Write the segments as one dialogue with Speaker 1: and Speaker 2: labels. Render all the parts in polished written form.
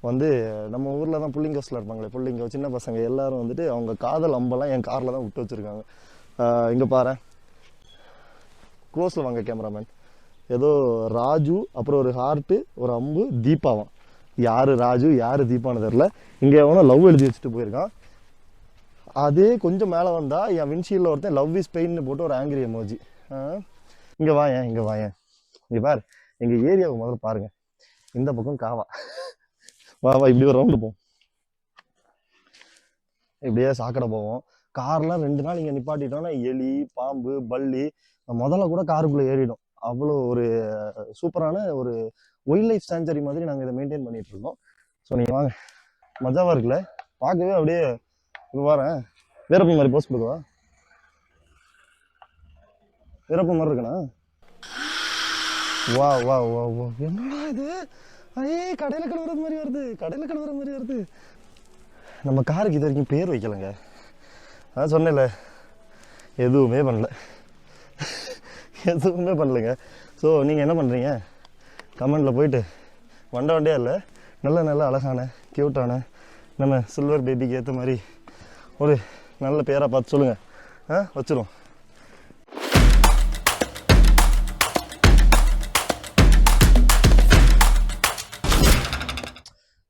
Speaker 1: வந்து நம்ம ஊரில் தான் புள்ளிங்கோஸில் இருப்பாங்களே, புள்ளிங்கோ சின்ன பசங்க எல்லாரும் வந்துட்டு அவங்க காதல் அம்பெல்லாம் என் காரில் தான் விட்டு வச்சுருக்காங்க. இங்கே பாரு, க்ளோஸில் வாங்க கேமராமேன். ஏதோ ராஜு, அப்புறம் ஒரு ஹார்ட்டு, ஒரு அம்பு, தீபாவான். யார் ராஜு யார் தீபான்னு தெரில. இங்கே எவனோ லவ் எழுதி வச்சுட்டு போயிருக்கான். அதே கொஞ்சம் மேலே வந்தால் என் விண்ஷீல்டில் ஒருத்தன் லவ் இஸ் பெயின்னு போட்டு ஒரு ஆங்கிரி எமோஜி. இங்கே வாயேன், இங்கே வாயேன், இங்கே பாரு. எங்கள் ஏரியாவை முதல்ல பாருங்கள். இந்த பக்கம் காவா, வா வா, இப்படி ஒரு ரவுண்டு போவோம், இப்படியே சாக்கடை போவோம். கார்லாம் 2 நாள் இங்கே நிப்பாட்டிட்டோம்னா எலி, பாம்பு, பல்லி முதல்ல கூட காருக்குள்ளே ஏறிடும். அவ்வளோ ஒரு சூப்பரான ஒரு ஒயில்ட் லைஃப் சாங்சுரி மாதிரி நாங்கள் இதை மெயின்டைன் பண்ணிட்டு இருக்கோம். ஸோ நீங்கள் வாங்க, மஜாவாக இருக்குல்ல பார்க்கவே. அப்படியே இது வரேன், வீரப்பன் மாதிரி போஸ்ட் கொடுவா, வீரப்பன் மாதிரி இருக்குண்ணா. வா வா வா வா, என்னடா இது? ஐயே, கடையில் கழுவுறது மாதிரி வருது, கடையில் கழுவுற மாதிரி வருது. நம்ம காருக்கு இது வரைக்கும் பேர் வைக்கலைங்க. அதான் சொன்னேன்ல, எதுவுமே பண்ணல, எதுவுமே பண்ணலைங்க. ஸோ நீங்கள் என்ன பண்ணுறீங்க, கமெண்டில் போயிட்டு வண்டியாக இல்லை, நல்ல நல்ல அழகான க்யூட்டான நம்ம சில்வர் பேபிக்கு ஏற்ற மாதிரி ஒரு நல்ல பேராக பார்த்து சொல்லுங்கள், வச்சிரும்.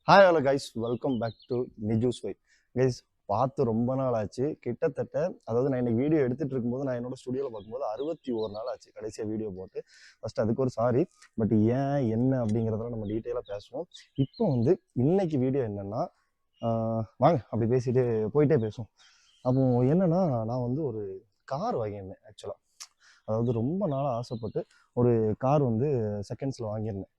Speaker 1: Hi hello guys, welcome back to நிஜூஸ் வை. கைஸ், பார்த்து ரொம்ப நாள் ஆச்சு. கிட்டத்தட்ட, அதாவது நான் இன்னைக்கு வீடியோ எடுத்துகிட்டு இருக்கும்போது நான் என்னோட ஸ்டுடியோவில் பார்க்கும்போது 61 நாள் ஆச்சு கடைசியாக வீடியோ போட்டு. ஃபஸ்ட்டு அதுக்கு ஒரு சாரி. பட் ஏன் என்ன அப்படிங்கிறதெல்லாம் நம்ம டீட்டெயிலாக பேசுவோம். இப்போ வந்து இன்னைக்கு வீடியோ என்னென்னா, வாங்க அப்படி பேசிட்டு போயிட்டே பேசுவோம். அப்போ என்னென்னா, நான் வந்து ஒரு கார் வாங்கியிருந்தேன் ஆக்சுவலாக. அதாவது ரொம்ப நாளாக ஆசைப்பட்டு ஒரு கார் வந்து செகண்ட்ஸில் வாங்கியிருந்தேன்.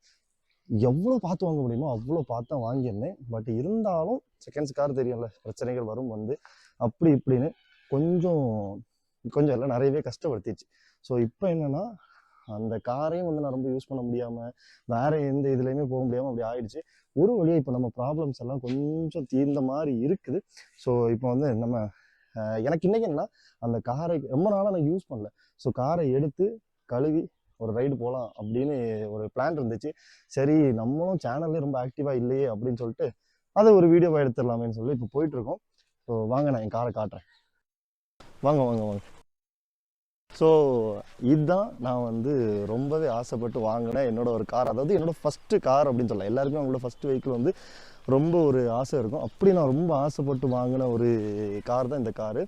Speaker 1: எவ்வளோ பார்த்து வாங்க முடியுமோ அவ்வளோ பார்த்து தான் வாங்கியிருந்தேன். பட் இருந்தாலும் செகண்ட்ஸ் கார் தெரியும்ல, பிரச்சனைகள் வரும் வந்து அப்படி இப்படின்னு கொஞ்சம் இல்லை, நிறையவே கஷ்டப்படுத்திடுச்சு. ஸோ இப்போ என்னென்னா, அந்த காரையும் வந்து நான் ரொம்ப யூஸ் பண்ண முடியாமல், வேறு எந்த இதுலேயுமே போக முடியாமல் அப்படி ஆயிடுச்சு. ஒரு வழியாக இப்போ நம்ம ப்ராப்ளம்ஸ் எல்லாம் கொஞ்சம் தீர்ந்த மாதிரி இருக்குது. ஸோ இப்போ வந்து நம்ம எனக்கு இன்றைக்கி என்னன்னா, அந்த காரை ரொம்ப நாளாக நான் யூஸ் பண்ணல. ஸோ காரை எடுத்து கழுவி ஒரு ரைடு போகலாம் அப்படின்னு ஒரு பிளான் இருந்துச்சு. சரி, நம்மளும் சேனல்லே ரொம்ப ஆக்டிவாக இல்லையே அப்படின்னு சொல்லிட்டு அதை ஒரு வீடியோவாக எடுத்துடலாமேன்னு சொல்லி இப்போ போயிட்டுருக்கோம். ஸோ வாங்க, நான் என் காரை காட்டுறேன். வாங்க வாங்க வாங்க. ஸோ இதுதான் நான் வந்து ரொம்பவே ஆசைப்பட்டு வாங்கினேன் என்னோட ஒரு கார். அதாவது என்னோடய ஃபஸ்ட்டு கார் அப்படின்னு சொல்லலாம். எல்லாருக்குமே அவங்களோட ஃபஸ்ட்டு வெஹிக்கிள் வந்து ரொம்ப ஒரு ஆசை இருக்கும். அப்படி நான் ரொம்ப ஆசைப்பட்டு வாங்கின ஒரு கார் தான் இந்த காரு.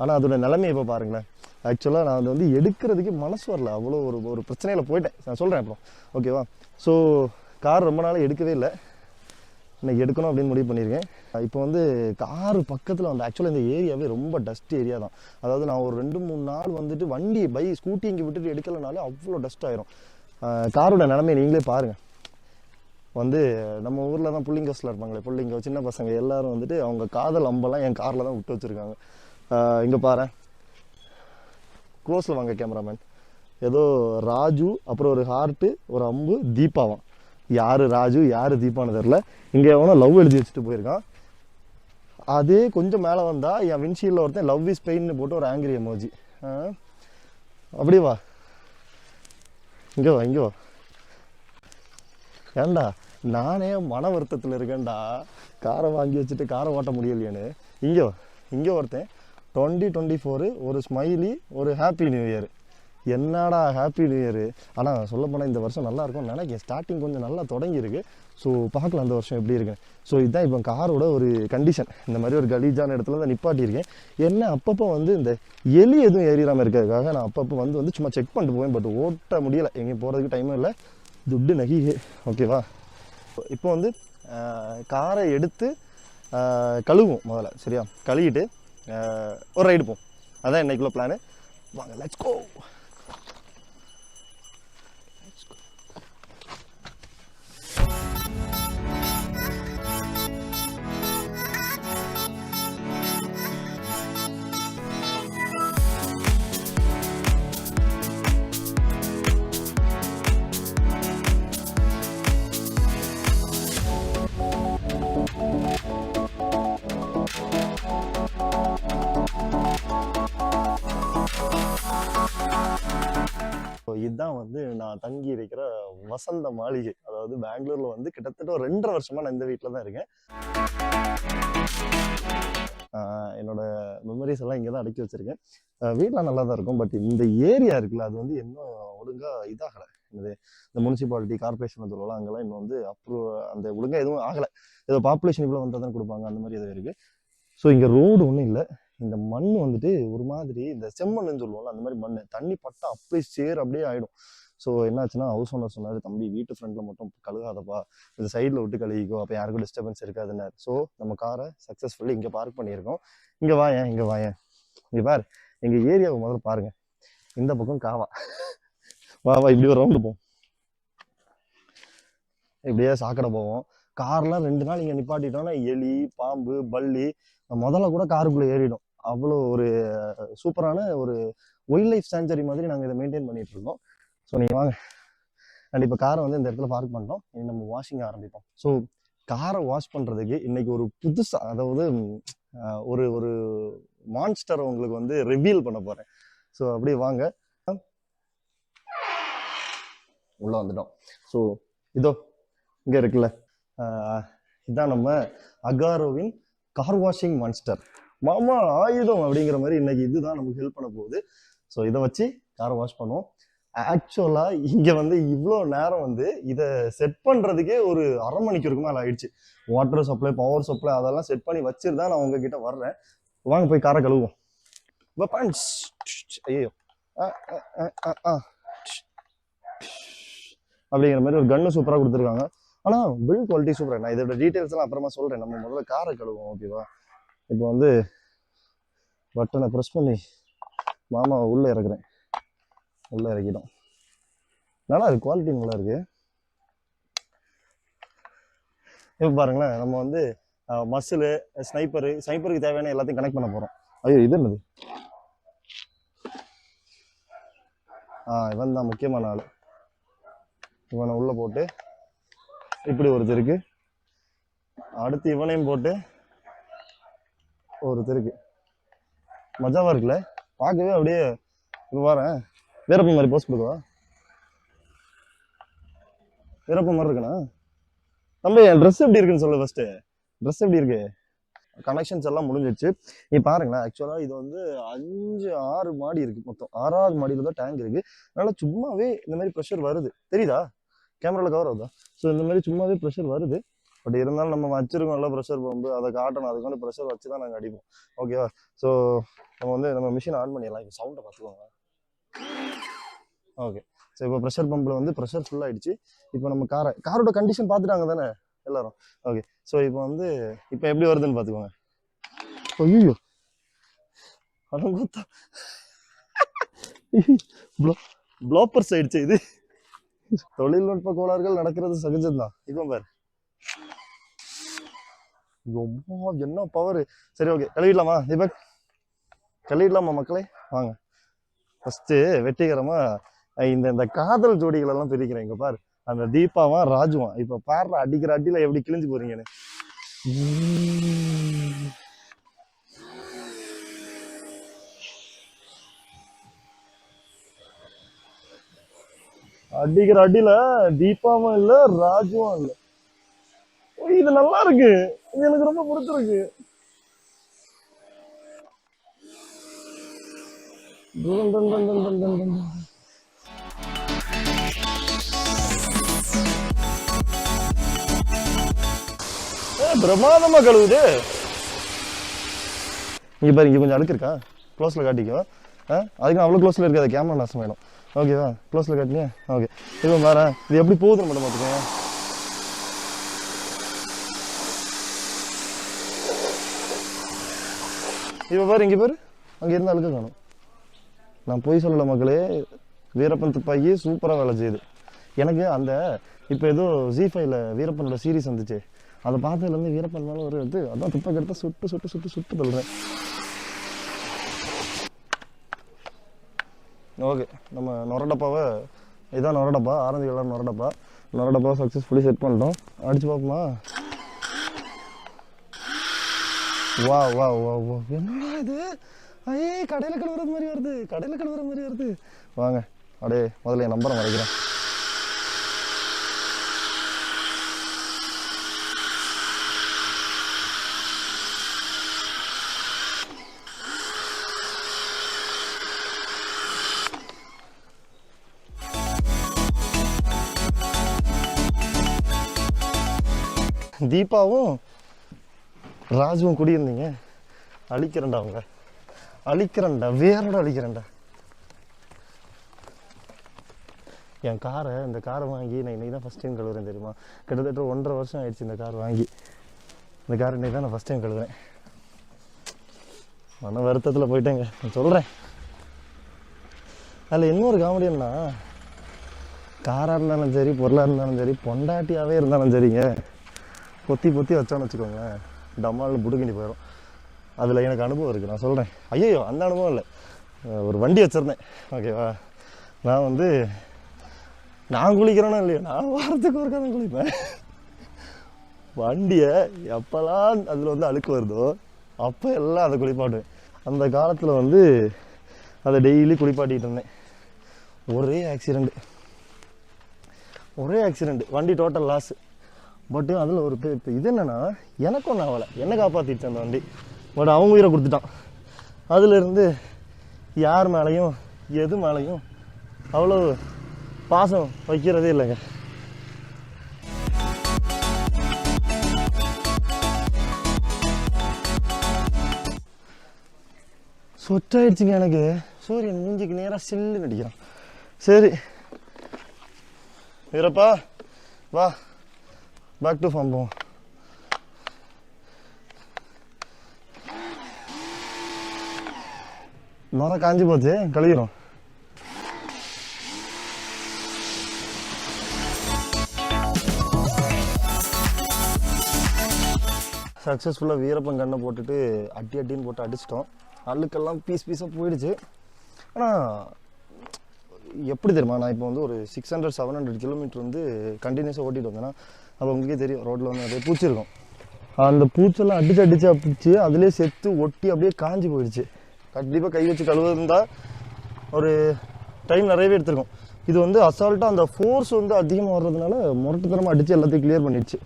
Speaker 1: ஆனால் அதோட நிலைமை இப்போ பாருங்களேன். ஆக்சுவலாக நான் வந்து எடுக்கிறதுக்கு மனசு வரல, அவ்வளோ ஒரு பிரச்சனையில் போயிட்டேன். நான் சொல்கிறேன் அப்புறம், ஓகேவா? ஸோ கார் ரொம்ப நாள் எடுக்கவே இல்லை, இன்னைக்கு எடுக்கணும் அப்படின்னு முடிவு பண்ணியிருக்கேன். இப்போ வந்து காரு பக்கத்தில் வந்து ஆக்சுவலாக இந்த ஏரியாவே ரொம்ப டஸ்ட் ஏரியா தான். அதாவது நான் ஒரு 2-3 நாள் வந்துட்டு ஸ்கூட்டி இங்கே விட்டுட்டு எடுக்கலைனாலே அவ்வளோ டஸ்ட் ஆயிரும். காரோட நிலைமை நீங்களே பாருங்கள். வந்து நம்ம ஊரில் தான் புள்ளிங்கோஸில் இருப்பாங்களே, புள்ளிங்கோ சின்ன பசங்க எல்லாரும் வந்துட்டு அவங்க காதல் அம்பெல்லாம் என் காரில் தான் விட்டு வச்சுருக்காங்க. இங்கே பாரு, க்ளோஸில் வாங்க கேமராமேன். ஏதோ ராஜு, அப்புறம் ஒரு ஹார்ட்டு, ஒரு அம்பு, தீபாவான். யார் ராஜு யார் தீபான்னு தெரில. இங்கே எவனோ லவ் எழுதி வச்சுட்டு போயிருக்கான். அதே கொஞ்சம் மேலே வந்தால் என் விண்ஷீல்டில் ஒருத்தன் லவ் இஸ் பெயின்னு போட்டு ஒரு ஆங்கிரி எமோஜி. அப்படியே வா, இங்கே வா, இங்கே வா. ஏண்டா, நானே மன வருத்தத்தில் இருக்கேன்டா, காரை வாங்கி வச்சுட்டு காரை ஓட்ட முடியலையேன்னு. இங்கே ஒருத்தன் 2024 ஒரு ஸ்மைலி, ஒரு ஹாப்பி நியூ இயர். என்னடா ஹாப்பி நியூ இயர். ஆனால் சொல்லப்போனால் இந்த வருஷம் நல்லா இருக்கும்னு நினைக்கிறேன். ஸ்டார்டிங் கொஞ்சம் நல்லா தொடங்கியிருக்கு. ஸோ பார்க்கலாம் அந்த வருஷம் எப்படி இருக்கு. ஸோ இதுதான் இப்போ காரோட ஒரு கண்டிஷன். இந்த மாதிரி ஒரு கலீஜான இடத்துல தான் நிப்பாட்டியிருக்கேன். என்ன அப்பப்போ வந்து இந்த எலி எதுவும் ஏறிடாமல் இருக்கிறதுக்காக நான் அப்பப்போ வந்து சும்மா செக் பண்ணிட்டு போவேன். பட் ஓட்ட முடியலை, எங்கேயும் போகிறதுக்கு டைமும் இல்லை, துட்டு நகி. ஓகேவா? இப்போ வந்து காரை எடுத்து கழுவும் முதல்ல, சரியா? கழுவிட்டு ஒரு ரைடு போம். அதான் இன்னைக்குள்ள பிளானு. வாங்க, லெட்ஸ் கோ. இதுதான் வந்து நான் தங்கி இருக்கிற வசந்த மாளிகை. அதாவது பெங்களூர்ல வந்து கிட்டத்தட்ட ஒரு 2.5 வருஷமா நான் இந்த வீட்டில் தான் இருக்கேன். என்னோட மெமரிஸ் எல்லாம் இங்கே தான் அடக்கி வச்சிருக்கேன். வீட்டில் நல்லா தான் இருக்கும். பட் இந்த ஏரியா இருக்குல்ல, அது வந்து இன்னும் ஒழுங்கா இதாகலை. இந்த முனிசிபாலிட்டி கார்பரேஷன் சொல்லலாம், அங்கெல்லாம் இன்னும் வந்து அந்த ஒழுங்கா எதுவும் ஆகலை. ஏதோ பாப்புலேஷன் இவ்வளோ வந்தால் தான் கொடுப்பாங்க, அந்த மாதிரி எதுவும் இருக்கு. ஸோ இங்கே ரோடு ஒன்றும் இல்லை. இந்த மண் வந்துட்டு ஒரு மாதிரி இந்த செம்மண்ணுன்னு சொல்லுவோம்ல, அந்த மாதிரி மண் தண்ணி பட்டா அப்படியே சேர் அப்படியே ஆகிடும். ஸோ என்னாச்சுன்னா ஹவுஸ் ஓனர் சொன்னார், தம்பி வீட்டு ஃப்ரண்ட்ல மட்டும் கழுகாதப்பா, இந்த சைடில் விட்டு கழுகிக்கோ, அப்போ யாருக்கும் டிஸ்டர்பன்ஸ் இருக்காதுன்னாரு. ஸோ நம்ம காரை சக்ஸஸ்ஃபுல்லி இங்கே பார்க் பண்ணியிருக்கோம். இங்கே வாயேன், இங்கே பாரு, எங்கள் ஏரியாவை முதல்ல பாருங்க. இந்த பக்கம் காவா, வா இப்படி ஒரு ரவுண்டு போவோம், இப்படியே சாக்கடை போவோம். கார்லாம் 2 நாள் இங்கே நிப்பாட்டிட்டோம்னா எலி, பாம்பு, பல்லி முதல்ல கூட காருக்குள்ளே ஏறிடும். அவ்வளோ ஒரு சூப்பரான ஒரு வைல்ட் லைஃப் சாங்சுரி மாதிரி நாங்கள் இதை மெயின்டைன் பண்ணிட்டு இருக்கோம். ஸோ நீங்கள் வாங்க. அண்ட் இப்போ காரை வந்து இந்த இடத்துல பார்க் பண்ணிட்டோம். இனி நம்ம வாஷிங் ஆரம்பிப்போம். ஸோ காரை வாஷ் பண்ணுறதுக்கு இன்னைக்கு ஒரு புதுசாக, அதாவது ஒரு ஒரு மான்ஸ்டரை உங்களுக்கு வந்து ரிவீல் பண்ண போகிறேன். ஸோ அப்படியே வாங்க, உள்ளே வந்துட்டோம். ஸோ இதோ இங்கே இருக்குல்ல, இதான் நம்ம அகாரோவின் கார் வாஷிங் மான்ஸ்டர், மாமா ஆயுதம் அப்படிங்கிற மாதிரி இன்னைக்கு இதுதான் நமக்கு ஹெல்ப் பண்ண போகுது. ஸோ இதை வச்சு காரை வாஷ் பண்ணுவோம். ஆக்சுவலாக இங்கே வந்து இவ்வளோ நேரம் வந்து இதை செட் பண்ணுறதுக்கே ஒரு 1/2 மணிக்கு இருக்குமா ஆயிடுச்சு. வாட்டர் சப்ளை, பவர் சப்ளை அதெல்லாம் செட் பண்ணி வச்சுருந்தா நான் உங்ககிட்ட வர்றேன். வாங்க போய் காரை கழுவுவோம். ஐயோ அப்படிங்கிற மாதிரி ஒரு கன்னு சூப்பராக கொடுத்துருக்காங்க. ஆனால் பில்ட் குவாலிட்டி சூப்பராக. நான் இதோட டீட்டெயில்ஸ் எல்லாம் அப்புறமா சொல்கிறேன். நம்ம முதல்ல காரை கழுவுவோம், ஓகேவா? இப்போ வந்து பட்டனை ப்ரெஸ் பண்ணி மாமா உள்ளே இறக்குறேன். உள்ளே இறக்கிட்டோம். நல்லா இருக்கு, குவாலிட்டி நல்லா இருக்கு. இப்போ பாருங்களேன், நம்ம வந்து மசிலு, ஸ்னைப்பருக்கு தேவையான எல்லாத்தையும் கனெக்ட் பண்ண போகிறோம். ஐயோ இது என்னது? இவன் தான் முக்கியமான ஆள். இவனை உள்ளே போட்டு இப்படி ஒருத்தருக்கு, அடுத்து இவனையும் போட்டு ஒருத்தருக்கு. மஜாவா இருக்குல்ல பார்க்கவே? அப்படியே இப்போ வரேன், வீரப்ப மாதிரி போஸ்ட் கொடுக்குவா. வீரப்ப மாதிரி இருக்குண்ணா. தம்பி என் ட்ரெஸ் எப்படி இருக்குன்னு சொல்லு ஃபர்ஸ்ட். ட்ரெஸ் எப்படி இருக்கு? கனெக்ஷன்ஸ் எல்லாம் முடிஞ்சிடுச்சு. நீ பாருங்களேன், ஆக்சுவலாக இது வந்து 5-6 மாடி இருக்கு மொத்தம். 6வது மாடியில் தான் டேங்க் இருக்கு. அதனால சும்மாவே இந்த மாதிரி ப்ரெஷர் வருது, தெரியுதா? கேமராவில் கவர் ஆகுதா? ஸோ இந்த மாதிரி சும்மாவே ப்ரெஷர் வருது. பட் இருந்தாலும் நம்ம வச்சிருக்கோம் நல்லா ப்ரெஷர் பம்பு, அதை காட்டணும். அதுக்கு வந்து ப்ரெஷர் வச்சு தான் நாங்கள் அடிப்போம், ஓகேவா? ஸோ நம்ம வந்து நம்ம மிஷின் ஆன் பண்ணிடலாம். இப்போ சவுண்டை பார்த்துக்கோங்க. ஓகே. ஸோ இப்போ ப்ரெஷர் பம்பில் வந்து ப்ரெஷர் ஃபுல்லாகிடுச்சு. இப்போ நம்ம காரோட கண்டிஷன் பார்த்துட்டாங்க தானே எல்லாரும்? ஓகே. ஸோ இப்போ வந்து இப்போ எப்படி வருதுன்னு பார்த்துக்கோங்க. ஐயோ அடங்கூத்தா, ப்ளோப்பர்ஸ் ஆயிடுச்சு. இது தொழில்நுட்ப கோளாறுகள் நடக்கிறது சகஜம்தான். இப்போ பாரு, என்ன பவர். சரி ஓகே, கழுவிடலாமா தீபக்? கழுவிடலாமா மக்களே? வாங்க ஃபர்ஸ்ட்டு வெற்றிகரமா இந்த காதல் ஜோடிகள் எல்லாம் பிரிக்கிறேன். இங்க பாரு, அந்த தீபாவா ராஜுவா. இப்ப பாரு அடிக்கிற அடியில எப்படி கிழிஞ்சு போறீங்கன்னு. அடிக்கிற அடியில தீபாவும் இல்ல, ராஜுவும் இல்ல. இது நல்லா இருக்கு, இது எனக்கு ரொம்ப பிடிச்சிருக்கு. பிரமாதமா கழுவுது. இங்க பாரு, இங்க கொஞ்சம் அழுக்கு இருக்கா? க்ளோஸ்ல காட்டிக்கோ. அதுக்கு அவ்வளோ க்ளோஸ்ல இருக்காது, கேமரா நாசம் ஆயிடும். ஓகேவா? க்ளோஸ்ல காட்டினியா? ஓகே. இப்போ பாரு, இது எப்படி போகுதுன்னு மட்டும் பார்த்துக்கோங்க. இப்போ பாரு, இங்கே பாரு, அங்கே இருந்து அழுக்க காணும். நான் போய் சொல்லலை மக்களே, வீரப்பன் துப்பாக்கி சூப்பராக வேலை செய்யுது. எனக்கு அந்த இப்போ ஏதோ ஜி5ல வீரப்பனோட சீரீஸ் வந்துச்சு, அதை பார்த்ததுலேருந்து வீரப்பன் மேலே ஒரு இது, அதான் துப்பாக்கி எடுத்தால் சுட்டு சுட்டு சுட்டு சுட்டு தள்ளுறேன். ஓகே, நம்ம நொரடப்பாவை, இதான் நொரடப்பா, ஆரஞ்சு கலர் நொரடப்பாவை சக்ஸஸ்ஃபுல்லி செட் பண்ணிட்டோம். அடிச்சு பார்ப்போமா? வா வா வா வா, என்ன இது? ஐயே, கடையில் கழுவுற மாதிரி வருது. வாங்க, அப்படியே முதல்ல என் நம்பரை மறைக்கிறேன். தீபாவும் ராஜுவும் குடியிருந்தீங்க. அழிக்கிறேன்டா அவங்க, அழிக்கிறேன்டா, வேரோட அழிக்கிறேன்டா. என் காரை, இந்த காரை வாங்கி நான் இன்றைக்கி தான் ஃபஸ்ட் டைம் கழுவுறேன் தெரியுமா? கிட்டத்தட்ட 1.5 வருஷம் ஆயிடுச்சு இந்த கார் வாங்கி. இந்த கார் இன்றைக்கி தான் நான் ஃபஸ்ட் டைம் கழுவுறேன். மன வருத்தத்தில் போயிட்டேங்க, நான் சொல்கிறேன். அதில் இன்னொரு காமெடியன்னா, காராக இருந்தாலும் சரி, பொருளாக இருந்தாலும் சரி, பொண்டாட்டியாகவே இருந்தாலும் சரிங்க, பொத்தி பொத்தி வச்சோன்னு வச்சுக்கோங்களேன், டம்மாவில் புடுக்கினி போயிடும். அதில் எனக்கு அனுபவம் இருக்குது, நான் சொல்கிறேன். ஐயோ அந்த அனுபவம் இல்லை, ஒரு வண்டி வச்சுருந்தேன், ஓகேவா? நான் நான் குளிக்கிறேனோ இல்லையோ, நான் வாரத்துக்கு ஒருக்கா தான் குளிப்பேன். வண்டியை எப்போல்லாம் அதில் அழுக்கு வருதோ அப்போ எல்லாம் அதை குளிப்பாட்டுவேன். அந்த காலத்தில் அதை டெய்லி குளிப்பாட்டிகிட்டு இருந்தேன். ஒரே ஆக்சிடெண்ட், வண்டி டோட்டல் லாஸு. பட்டு அதில் ஒரு இது என்னென்னா, எனக்கு ஒன்றும் ஆகலை, என்னை காப்பாற்றிடுச்சு அந்த வண்டி. பட் அவங்க உயிரை கொடுத்துட்டான். அதிலிருந்து யார் மேலேயும் எது மேலேயும் அவ்வளோ பாசம் வைக்கிறதே இல்லைங்க. சொட்டாயிடுச்சுங்க எனக்கு. சூரியன் மூஞ்சிக்கு நேராக சில்லு நடிக்கிறான். சரி வீரப்பா, வா பேக் டு ஃபார்ம் போவோம். மரம் காஞ்சி போச்சு, கழுவிடும். சக்ஸஸ்ஃபுல்லாக வீரப்பன் கண்ணை போட்டுட்டு அட்டின்னு போட்டு அடிச்சிட்டோம். அழுக்கெல்லாம் பீஸாக போயிடுச்சு. ஆனால் எப்படி தெரியுமா, நான் இப்போ ஒரு 600-700 கிலோமீட்டர் கண்டினியூஸாக ஓட்டிகிட்டு வந்தேன்னா, அப்போ உங்களுக்கே தெரியும், ரோட்டில் நிறைய பூச்சி இருக்கும். அந்த பூச்செல்லாம் அடிச்சு அதிலே செத்து ஒட்டி அப்படியே காஞ்சி போயிடுச்சு. கண்டிப்பாக கை வச்சு கழுவுறதா ஒரு டைம் நிறையவே எடுத்துருக்கும். இது அசால்ட்டாக அந்த ஃபோர்ஸ் அதிகமாக வர்றதுனால முரட்டுத்தனமாக அடித்து எல்லாத்தையும் கிளியர் பண்ணிடுச்சு.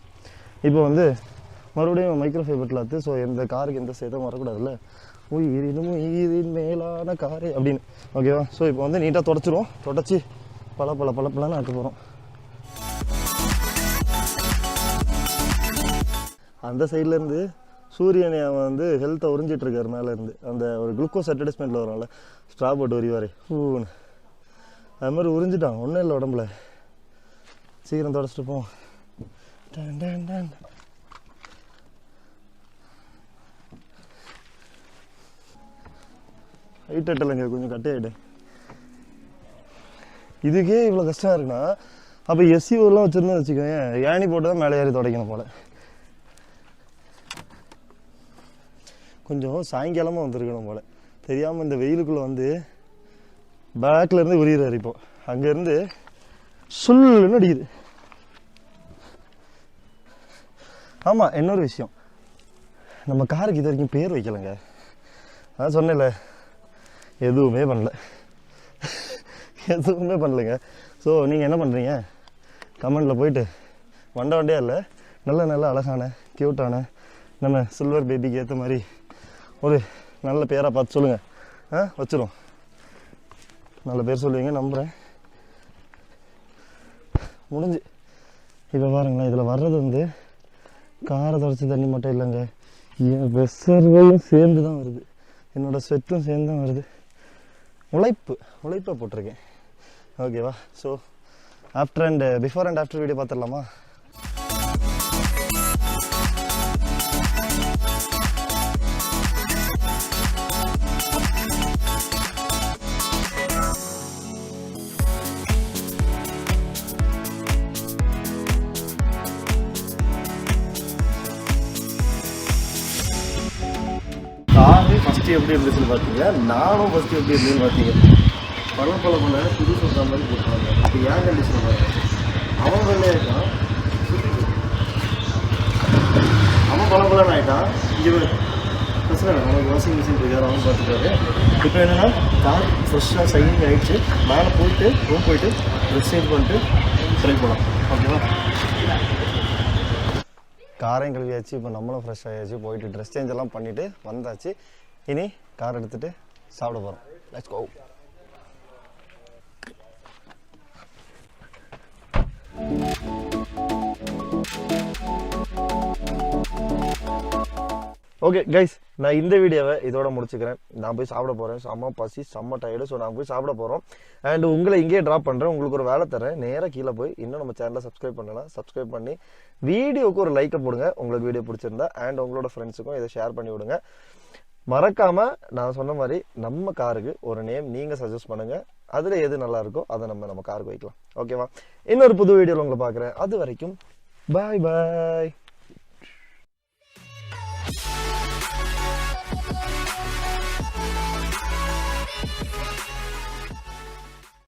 Speaker 1: இப்போ மறுபடியும் மைக்ரோ ஃபைபர் கிளாத்து. ஸோ எந்த காருக்கு எந்த சேதம் வரக்கூடாதுல்ல, உயிரின் மேலான காரு அப்படின்னு, ஓகேவா? ஸோ இப்போ நீட்டாக தொடச்சிருவோம். தொடச்சி பழப்பழன்னு ஆக்க போகிறோம். அந்த சைட்லேருந்து சூரியனை ஹெல்த்தை உறிஞ்சிட்ருக்காரு மேலேருந்து. அந்த ஒரு குளுக்கோஸ் அட்வர்டைஸ்மெண்ட்டில் வரும்ல, ஸ்ட்ரா போட்டு உரிவார் பூன்னு, அது மாதிரி உறிஞ்சிட்டான். ஒன்றும் இல்லை உடம்புல. சீக்கிரம் தொடச்சிட்டு போவோம். ஹைட் எட்டலைங்க, கொஞ்சம் கட்டையாயிடு. இதுக்கே இவ்வளோ கஷ்டமாக இருக்குன்னா, அப்போ எஸ்யூலாம் வச்சுருந்தா வச்சுக்கோங்க, ஏணி போட்டு தான் மேலே ஏறி துடைக்கணும் போல். கொஞ்சம் சாயங்காலமாக வந்துருக்கணும் போல். தெரியாமல் இந்த வெயிலுக்குள்ளே பேக்லேருந்து உரியிறாரு. இப்போ அங்கேருந்து சொல்லுன்னு அடிக்குது. ஆமாம், இன்னொரு விஷயம், நம்ம காருக்கு இது வரைக்கும் பேர் வைக்கலைங்க. அதான் சொன்னேன்ல, எதுவுமே பண்ணலைங்க. ஸோ நீங்கள் என்ன பண்ணுறீங்க, கமெண்டில் போயிட்டு வண்டியாக இல்லை, நல்ல அழகான க்யூட்டான நம்ம சில்வர் பேபிக்கு ஏற்ற மாதிரி ஒரு நல்ல பேராக பார்த்து சொல்லுங்கள். வச்சிரும், நல்ல பேர் சொல்லுவீங்க நம்புகிறேன். முடிஞ்சு. இப்போ பாருங்களேன், இதில் வர்றது காரை தொடச்சி தண்ணி மட்டும் இல்லைங்க, என் வெசர்களும் சேர்ந்து தான் வருது, என்னோடய ஸ்வெட்டும் சேர்ந்து தான் வருது. உழைப்பை போட்டிருக்கேன், ஓகேவா? So before and after video பார்த்துடலாமா? காரு ஃபஸ்ட்டு எப்படி இருந்துச்சுன்னு பார்த்தீங்க, நானும் ஃபஸ்ட்டு எப்படி இருந்ததுன்னு பார்த்தீங்க. பல புது சொல்கிற மாதிரி போட்டுருவாங்க. இப்போ ஏன் கண்டிஷன் பாருங்க, அவன் வெள்ளையாக இருக்கான், அவன் பலன்னு ஆகிட்டான். இங்கே பிரச்சனை இல்லை, நமக்கு வாஷிங் மிஷின் இருக்காரு, அவன் பார்த்துக்காரு. இப்போ என்னென்னா கார் ஃப்ரெஷ்ஷாக சைனிங் ஆகிடுச்சு. மேலே போயிட்டு ரூம் போயிட்டு ட்ரெஸ் சேஞ்ச் பண்ணிட்டு ட்ரை போகலாம், ஓகேவா? காரையும் கழுவியாச்சு, இப்போ நம்மளும் ஃப்ரெஷ் ஆகியாச்சு. போயிட்டு ட்ரெஸ் சேஞ்ச் எல்லாம் பண்ணிவிட்டு வந்தாச்சு. இனி கார் எடுத்துகிட்டு சாப்பிட போகிறோம். Let's go. ஓகே கைஸ், நான் இந்த வீடியோவை இதோட முடிச்சுக்கிறேன். நான் போய் சாப்பிட போகிறேன். செம்ம பசி, செம்ம டயர்டு. ஸோ நான் போய் சாப்பிட போகிறோம். அண்ட் உங்களை இங்கேயே ட்ராப் பண்ணுறேன். உங்களுக்கு ஒரு வேலை தரேன். நேராக கீழே போய் இன்னும் நம்ம சேனலை சப்ஸ்கிரைப் பண்ணலாம். சப்ஸ்கிரைப் பண்ணி வீடியோவுக்கு ஒரு லைக்கை போடுங்க உங்களுக்கு வீடியோ பிடிச்சிருந்தா. அண்ட் உங்களோட ஃப்ரெண்ட்ஸுக்கும் இதை ஷேர் பண்ணி விடுங்க. மறக்காமல் நான் சொன்ன மாதிரி நம்ம காருக்கு ஒரு நேம் நீங்கள் சஜஸ்ட் பண்ணுங்கள். அதில் எது நல்லா இருக்கோ அதை நம்ம காருக்கு வைக்கலாம். ஓகேவா? இன்னொரு புது வீடியோவில் உங்களை பார்க்குறேன். அது வரைக்கும் பாய் பாய்.